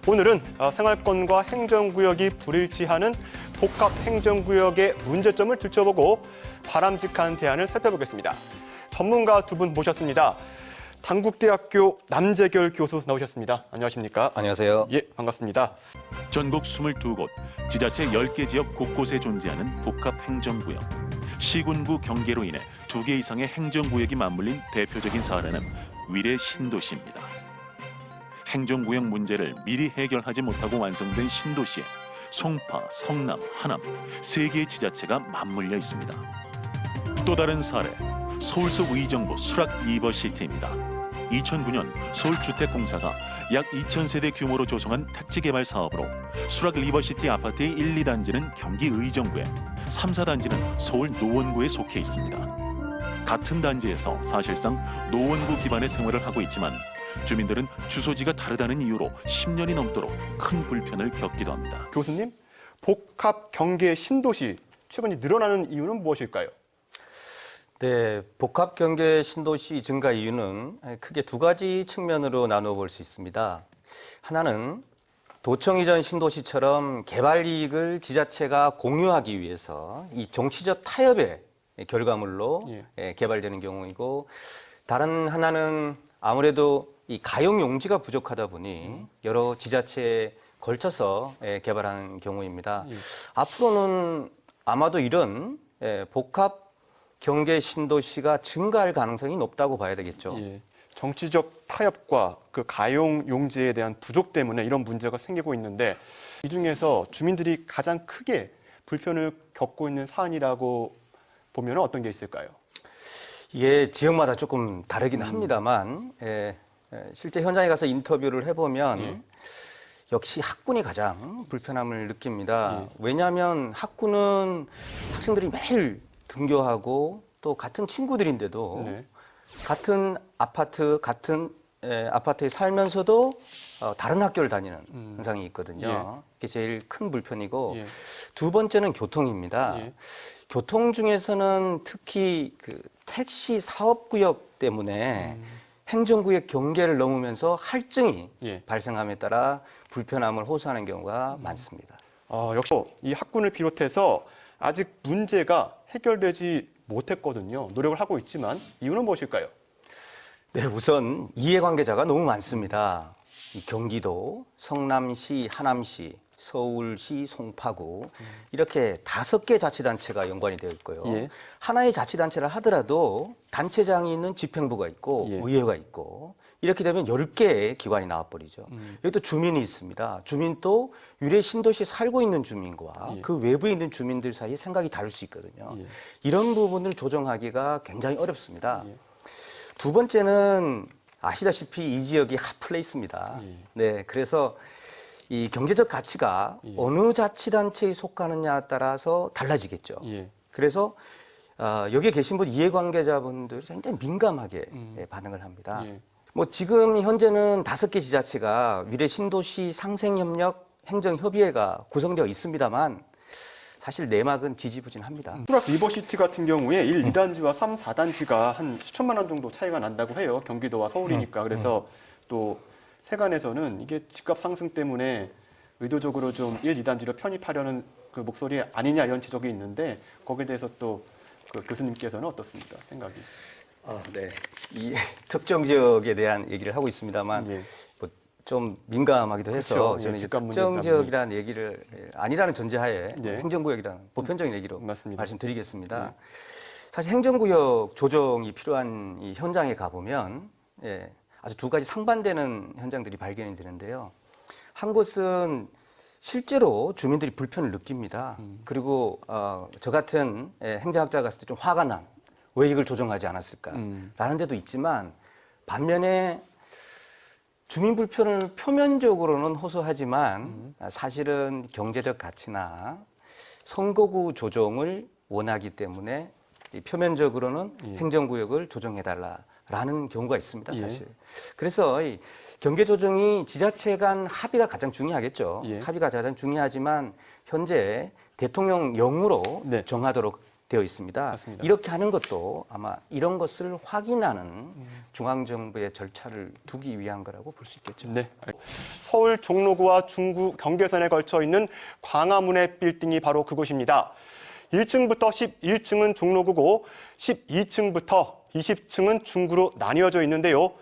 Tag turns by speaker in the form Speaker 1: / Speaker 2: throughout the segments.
Speaker 1: 오늘은 생활권과 행정구역이 불일치하는 복합행정구역의 문제점을 들춰보고 바람직한 대안을 살펴보겠습니다. 전문가 두 분 모셨습니다. 단국대학교 남재결 교수 나오셨습니다. 안녕하십니까?
Speaker 2: 안녕하세요.
Speaker 1: 예, 반갑습니다.
Speaker 3: 전국 22곳, 지자체 10개 지역 곳곳에 존재하는 복합행정구역. 시군구 경계로 인해 2개 이상의 행정구역이 맞물린 대표적인 사례는 위례 신도시입니다. 행정구역 문제를 미리 해결하지 못하고 완성된 신도시에 송파, 성남, 하남 3개의 지자체가 맞물려 있습니다. 또 다른 사례, 서울 속 의정부 수락 리버시티입니다. 2009년 서울주택공사가 약 2,000세대 규모로 조성한 택지개발 사업으로 수락 리버시티 아파트의 1, 2단지는 경기 의정부에, 3, 4단지는 서울 노원구에 속해 있습니다. 같은 단지에서 사실상 노원구 기반의 생활을 하고 있지만 주민들은 주소지가 다르다는 이유로 10년이 넘도록 큰 불편을 겪기도 합니다.
Speaker 1: 교수님, 복합 경계 신도시 최근에 늘어나는 이유는 무엇일까요?
Speaker 2: 네, 복합 경계 신도시 증가 이유는 크게 2가지 측면으로 나누어 볼 수 있습니다. 하나는 도청 이전 신도시처럼 개발 이익을 지자체가 공유하기 위해서 이 정치적 타협의 결과물로 개발되는 경우이고, 다른 하나는 아무래도 이 가용 용지가 부족하다 보니 여러 지자체에 걸쳐서 개발하는 경우입니다. 앞으로는 아마도 이런 복합 경계 신도시가 증가할 가능성이 높다고 봐야 되겠죠.
Speaker 1: 예, 정치적 타협과 그 가용 용지에 대한 부족 때문에 이런 문제가 생기고 있는데, 이 중에서 주민들이 가장 크게 불편을 겪고 있는 사안이라고 보면 어떤 게 있을까요?
Speaker 2: 이게 지역마다 조금 다르긴 합니다만 실제 현장에 가서 인터뷰를 해보면 역시 학군이 가장 불편함을 느낍니다. 왜냐하면 학군은 학생들이 매일 등교하고 또 같은 친구들인데도 같은 아파트에 살면서도 다른 학교를 다니는 현상이 있거든요. 그게 제일 큰 불편이고, 두 번째는 교통입니다. 교통 중에서는 특히 그 택시 사업구역 때문에 행정구역 경계를 넘으면서 할증이 발생함에 따라 불편함을 호소하는 경우가 많습니다.
Speaker 1: 역시 이 학군을 비롯해서 아직 문제가 해결되지 못했거든요. 노력을 하고 있지만 이유는 무엇일까요?
Speaker 2: 네, 우선 이해관계자가 너무 많습니다. 경기도, 성남시, 하남시, 서울시, 송파구 이렇게 5개 자치단체가 연관이 되어 있고요. 하나의 자치단체를 하더라도 단체장이 있는 집행부가 있고 의회가 있고, 이렇게 되면 10개의 기관이 나와버리죠. 여기 또 주민이 있습니다. 주민도 위례 신도시에 살고 있는 주민과 그 외부에 있는 주민들 사이에 생각이 다를 수 있거든요. 이런 부분을 조정하기가 굉장히 어렵습니다. 두 번째는 아시다시피 이 지역이 핫플레이스입니다. 네, 그래서 이 경제적 가치가 어느 자치단체에 속하느냐에 따라서 달라지겠죠. 그래서 여기에 계신 분 이해관계자분들이 굉장히 민감하게 반응을 합니다. 뭐 지금 현재는 5개 지자체가 위례 신도시 상생협력 행정협의회가 구성되어 있습니다만 사실 내막은 지지부진합니다.
Speaker 1: 수락 리버시티 같은 경우에 1, 2단지와 3, 4단지가 한 수천만 원 정도 차이가 난다고 해요. 경기도와 서울이니까. 그래서 또 세간에서는 이게 집값 상승 때문에 의도적으로 좀 1, 2단지로 편입하려는 그 목소리 아니냐 이런 지적이 있는데, 거기에 대해서 또 그 교수님께서는 어떻습니까? 생각이?
Speaker 2: 네. 이 특정 지역에 대한 얘기를 하고 있습니다만 뭐 좀 민감하기도 해서 저는 이제 특정 지역이라는 얘기를 아니라는 전제하에 행정구역이라는 보편적인 얘기로 말씀드리겠습니다. 사실 행정구역 조정이 필요한 이 현장에 가보면 아주 2가지 상반되는 현장들이 발견이 되는데요. 한 곳은 실제로 주민들이 불편을 느낍니다. 그리고 저 같은 행정학자가 갔을 때 좀 화가 난, 왜 이걸 조정하지 않았을까라는 데도 있지만, 반면에 주민 불편을 표면적으로는 호소하지만 사실은 경제적 가치나 선거구 조정을 원하기 때문에 표면적으로는 행정구역을 조정해달라라는 경우가 있습니다, 사실. 그래서 이 경계 조정이 지자체 간 합의가 가장 중요하겠죠. 합의가 가장 중요하지만 현재 대통령령으로 정하도록 되어 있습니다.
Speaker 1: 맞습니다.
Speaker 2: 이렇게 하는 것도 아마 이런 것을 확인하는 중앙정부의 절차를 두기 위한 거라고 볼 수 있겠죠.
Speaker 1: 네. 서울 종로구와 중구 경계선에 걸쳐 있는 광화문의 빌딩이 바로 그곳입니다. 1층부터 11층은 종로구고 12층부터 20층은 중구로 나뉘어져 있는데요.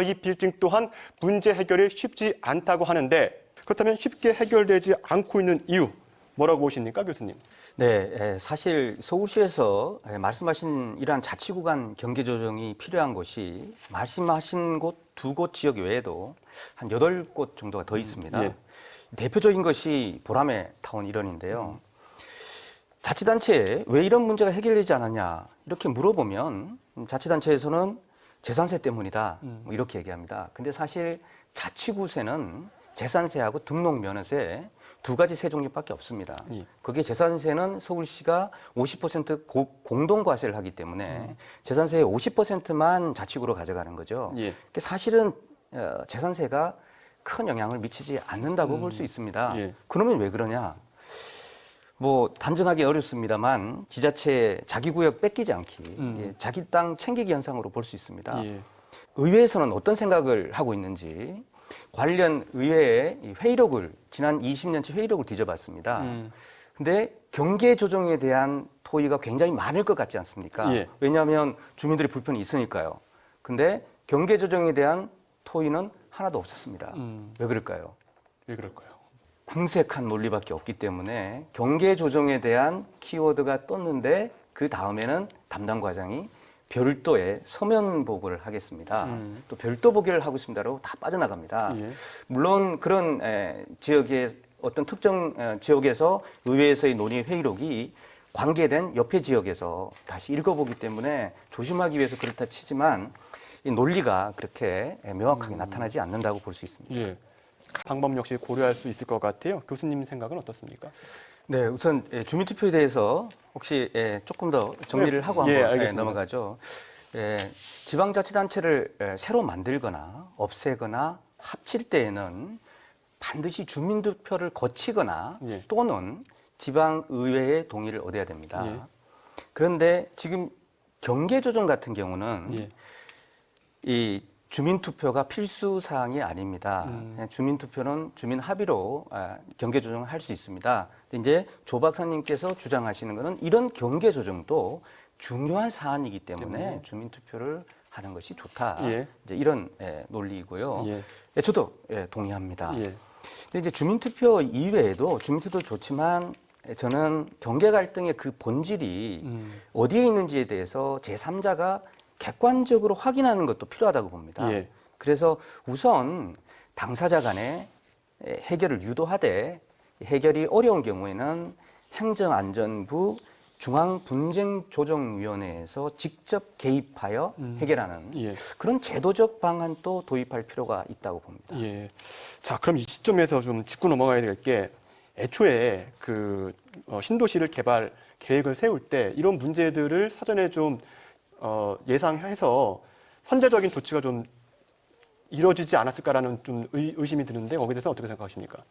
Speaker 1: 이 빌딩 또한 문제 해결이 쉽지 않다고 하는데 그렇다면 쉽게 해결되지 않고 있는 이유 뭐라고 보십니까, 교수님?
Speaker 2: 네, 사실 서울시에서 말씀하신 이러한 자치구간 경계 조정이 필요한 곳이 말씀하신 곳 두 곳 지역 외에도 한 8곳 정도가 더 있습니다.
Speaker 1: 예.
Speaker 2: 대표적인 것이 보라매 타운 일원인데요. 자치단체에 왜 이런 문제가 해결되지 않았냐 이렇게 물어보면 자치단체에서는 재산세 때문이다 뭐 이렇게 얘기합니다. 근데 사실 자치구세는 재산세하고 등록면허세 두 가지 세 종류밖에 없습니다.
Speaker 1: 예.
Speaker 2: 그게 재산세는 서울시가 50% 공동과세를 하기 때문에 재산세의 50%만 자치구로 가져가는 거죠.
Speaker 1: 예.
Speaker 2: 그러니까 사실은 재산세가 큰 영향을 미치지 않는다고 볼 수 있습니다.
Speaker 1: 예.
Speaker 2: 그러면 왜 그러냐? 뭐 단정하기 어렵습니다만 지자체 자기구역 뺏기지 않기, 예, 자기 땅 챙기기 현상으로 볼 수 있습니다.
Speaker 1: 예.
Speaker 2: 의회에서는 어떤 생각을 하고 있는지 관련 의회의 회의록을 지난 20년치 회의록을 뒤져봤습니다. 근데 경계 조정에 대한 토의가 굉장히 많을 것 같지 않습니까?
Speaker 1: 예.
Speaker 2: 왜냐하면 주민들의 불편이 있으니까요. 근데 경계 조정에 대한 토의는 하나도 없었습니다. 왜 그럴까요?
Speaker 1: 왜 그럴까요?
Speaker 2: 궁색한 논리밖에 없기 때문에 경계 조정에 대한 키워드가 떴는데 그 다음에는 담당 과장이 별도의 서면 보고를 하겠습니다. 또 별도 보고를 하고 있습니다라고 다 빠져나갑니다.
Speaker 1: 예.
Speaker 2: 물론 그런 지역의 어떤 특정 지역에서 의회에서의 논의 회의록이 관계된 옆에 지역에서 다시 읽어보기 때문에 조심하기 위해서 그렇다 치지만 이 논리가 그렇게 명확하게 나타나지 않는다고 볼 수 있습니다.
Speaker 1: 예. 방법 역시 고려할 수 있을 것 같아요. 교수님 생각은 어떻습니까?
Speaker 2: 네, 우선 주민투표에 대해서 혹시 조금 더 정리를 하고
Speaker 1: 예,
Speaker 2: 한번
Speaker 1: 알겠습니다.
Speaker 2: 넘어가죠. 지방자치단체를 새로 만들거나 없애거나 합칠 때에는 반드시 주민투표를 거치거나
Speaker 1: 예.
Speaker 2: 또는 지방의회의 동의를 얻어야 됩니다.
Speaker 1: 예.
Speaker 2: 그런데 지금 경계조정 같은 경우는
Speaker 1: 예.
Speaker 2: 이 주민투표가 필수 사항이 아닙니다. 그냥 주민투표는 주민 합의로 경계 조정을 할 수 있습니다. 근데 이제 조 박사님께서 주장하시는 것은 이런 경계 조정도 중요한 사안이기 때문에 주민투표를 하는 것이 좋다.
Speaker 1: 예.
Speaker 2: 이제 이런 논리이고요.
Speaker 1: 예.
Speaker 2: 저도 동의합니다.
Speaker 1: 예.
Speaker 2: 근데 이제 주민투표 이외에도 주민투표도 좋지만 저는 경계 갈등의 그 본질이 어디에 있는지에 대해서 제3자가 객관적으로 확인하는 것도 필요하다고 봅니다.
Speaker 1: 예.
Speaker 2: 그래서 우선 당사자 간에 해결을 유도하되 해결이 어려운 경우에는 행정안전부 중앙분쟁조정위원회에서 직접 개입하여 해결하는
Speaker 1: 예.
Speaker 2: 그런 제도적 방안도 도입할 필요가 있다고 봅니다.
Speaker 1: 예. 자, 그럼 이 시점에서 좀 짚고 넘어가야 될 게 애초에 그 신도시를 개발 계획을 세울 때 이런 문제들을 사전에 좀 예상해서 선제적인 조치가 좀 이루어지지 않았을까라는 좀 의심이 드는데 거기에 대해서 어떻게 생각하십니까?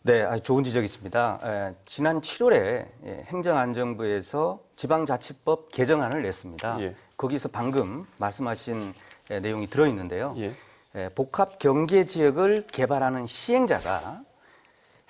Speaker 2: 네, 좋은 지적이십니다. 지난 7월에 행정안전부에서 지방자치법 개정안을 냈습니다.
Speaker 1: 예.
Speaker 2: 거기서 방금 말씀하신 내용이 들어있는데요.
Speaker 1: 예.
Speaker 2: 복합 경계 지역을 개발하는 시행자가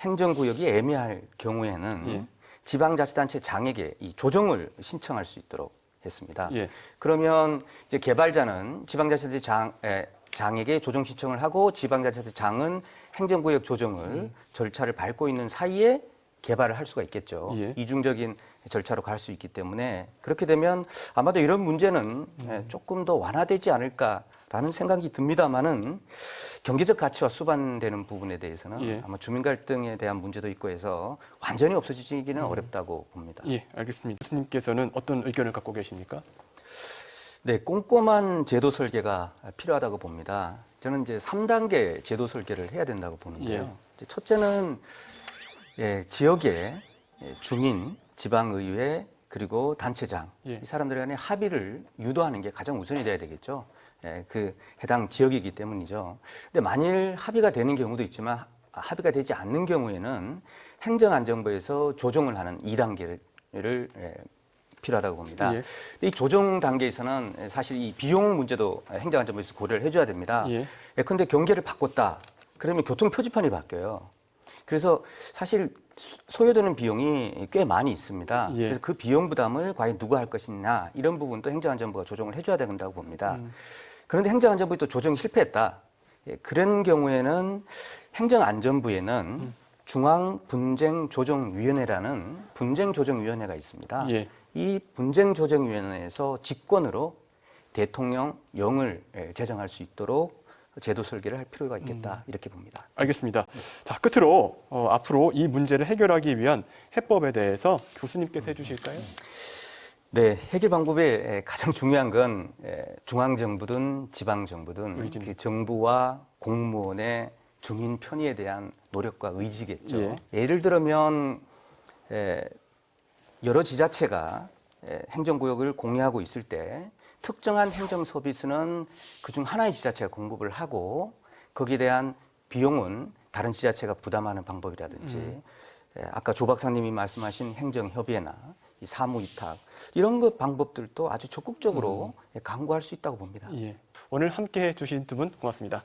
Speaker 2: 행정구역이 애매할 경우에는
Speaker 1: 예.
Speaker 2: 지방자치단체 장에게 이 조정을 신청할 수 있도록 했습니다.
Speaker 1: 예.
Speaker 2: 그러면 이제 개발자는 지방자치단체 장에게 조정 신청을 하고 지방자치단체 장은 행정구역 조정을 절차를 밟고 있는 사이에 개발을 할 수가 있겠죠.
Speaker 1: 예.
Speaker 2: 이중적인 절차로 갈 수 있기 때문에 그렇게 되면 아마도 이런 문제는 조금 더 완화되지 않을까라는 생각이 듭니다만은 경제적 가치와 수반되는 부분에 대해서는
Speaker 1: 예.
Speaker 2: 아마 주민 갈등에 대한 문제도 있고 해서 완전히 없어지기는 어렵다고 봅니다.
Speaker 1: 예, 알겠습니다. 교수님께서는 어떤 의견을 갖고 계십니까?
Speaker 2: 네, 꼼꼼한 제도 설계가 필요하다고 봅니다. 저는 이제 3단계 제도 설계를 해야 된다고 보는데요.
Speaker 1: 예.
Speaker 2: 이제 첫째는 지역의 주민, 지방의회 그리고 단체장
Speaker 1: 예.
Speaker 2: 이 사람들 간의 합의를 유도하는 게 가장 우선이 돼야 되겠죠. 그 해당 지역이기 때문이죠. 근데 만일 합의가 되는 경우도 있지만 합의가 되지 않는 경우에는 행정안전부에서 조정을 하는 2단계를 필요하다고 봅니다.
Speaker 1: 예.
Speaker 2: 이 조정 단계에서는 사실 이 비용 문제도 행정안전부에서 고려를 해줘야 됩니다.
Speaker 1: 예.
Speaker 2: 예컨대 경계를 바꿨다. 그러면 교통 표지판이 바뀌어요. 그래서 사실 소요되는 비용이 꽤 많이 있습니다.
Speaker 1: 예.
Speaker 2: 그래서 그 비용 부담을 과연 누가 할 것이냐 이런 부분도 행정안전부가 조정을 해줘야 된다고 봅니다. 그런데 행정안전부가 또 조정이 실패했다. 예, 그런 경우에는 행정안전부에는 중앙분쟁조정위원회라는 분쟁조정위원회가 있습니다.
Speaker 1: 예.
Speaker 2: 이 분쟁조정위원회에서 직권으로 대통령령을 제정할 수 있도록 제도 설계를 할 필요가 있겠다 이렇게 봅니다.
Speaker 1: 알겠습니다. 자, 끝으로 앞으로 이 문제를 해결하기 위한 해법에 대해서 교수님께서 해주실까요?
Speaker 2: 네, 해결 방법의 가장 중요한 건 중앙정부든 지방정부든
Speaker 1: 의지입니다.
Speaker 2: 그 정부와 공무원의 주민 편의에 대한 노력과 의지겠죠.
Speaker 1: 예.
Speaker 2: 예를 들면 여러 지자체가 행정구역을 공유하고 있을 때 특정한 행정 서비스는 그중 하나의 지자체가 공급을 하고 거기에 대한 비용은 다른 지자체가 부담하는 방법이라든지 아까 조 박사님이 말씀하신 행정협의회나 이 사무위탁 이런 것 방법들도 아주 적극적으로 강구할 수 있다고 봅니다.
Speaker 1: 예. 오늘 함께해 주신 두 분 고맙습니다.